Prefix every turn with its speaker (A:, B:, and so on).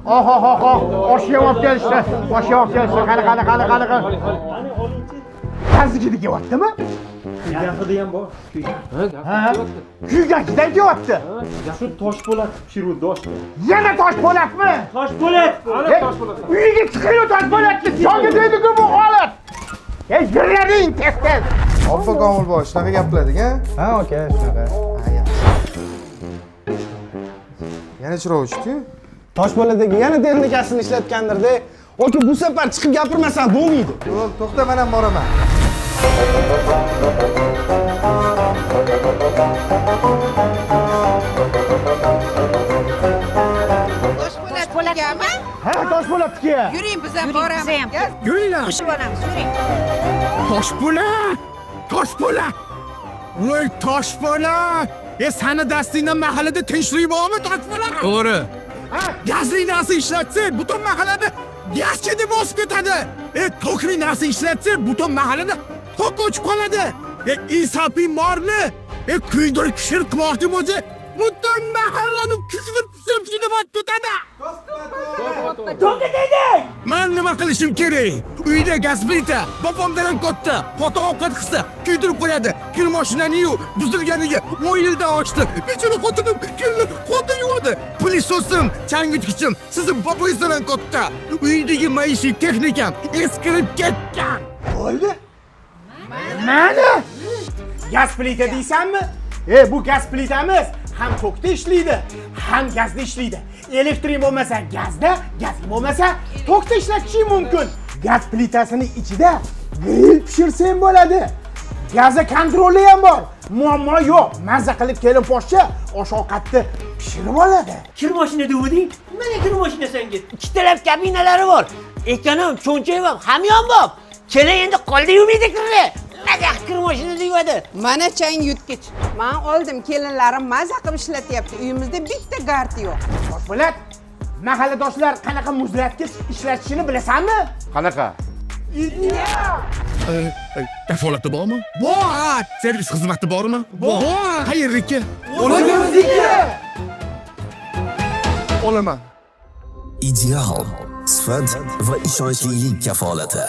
A: Oshga olib kelishdi. Qani. Qazikiga kelyaptimi?
B: Gapida ham bor.
A: Kuygakidan kelyapti.
B: Shu Toshpo'lat pishiruvdi oshga.
A: Yana Toshpo'latmi?
B: Toshpo'lat. Ana Toshpo'lat.
A: Uyiga chiqib Toshpo'latni yo'lga deydi-ku bu holat. Yurlaring tez.
C: Obbo Komilboy, shunaqa gaplading-a?
D: Ha, aka, shunaqa.
C: Yana chiroq o'chdi-ku.
D: Toshpo'latdagi yana texnikasini ishlatgandir-da. Oka, bu safar chiqib gapirmasan bo'lmaydi.
C: Yo'q, to'xta, men ham boraman.
E: Toshpo'latgami?
A: Ha, Toshpo'latga.
E: Yuring, biz ham boramiz.
A: Yuringlar.
E: Boramiz, yuring.
F: Toshpo'lat! Voy Toshpo'lat! Seni dastingdan mahallada tinchlik bormi Toshpo'lat? To'g'ri. Gazli narsa ishlatsa, butun mahallada gazchi deb bosib ketadi. Tokli narsa ishlatsa, butun mahallada tok o'chib qoladi. Insofiy morni, kuydirib pishirib qilmoqchi bo'lsa, butun mahallani kuydirib pishirib ketadi.
B: To'g'ri deding.
F: Men nima qilishim kerak? Uyda gaz plita, bobomdan katta, xato ovqat qilsa, kuydirib qo'yadi. Kir mashinani yu, buzilganiga 10 yildan oshdi. Bechora xotinim kirni xotin yuvadi. Pilisosim, changitgichim, sizning bobongizdan katta. Uydagi maishiy texnikam eskirib ketgan.
A: Bo'ldi. Mana? Gaz plita deysanmi? Bu gaz plitamiz ham tokda ishlaydi, ham gazda ishlaydi. Elektrik bo'lmasa gazda, gaz bo'lmasa tokda ishlatishing mumkin. Gaz plitasini ichida grill pishirsang bo'ladi. Gaza kontroli ham bor. Muammo yo'q. Mazza qilib kelin poshcha osh-ovqatni pishirib oladi.
B: Kir mashina devding? Mana kir mashinasanga.
G: Ikkitalab kabinalari bor. Ekonom, cho'nchak ham, hamyon bor. Kela endi qoldi yumiydi kirni. Nega kir mashina deydi?
E: Mana chang yutgich. Men oldim, kelinlarim maza qilib ishlatyapti. Uyimizda bitta garti yo'q.
A: Toshpo'lat, mahalladoshlar qanaqa muzlatgich ishlatishini bilasanmi?
C: Qanaqa?
F: Kafolati bormi? Bor. Servis xizmati bormi? Bor. Qayerniki?
C: Olaman.
H: Ideal sifat va ishonchlilik kafolati.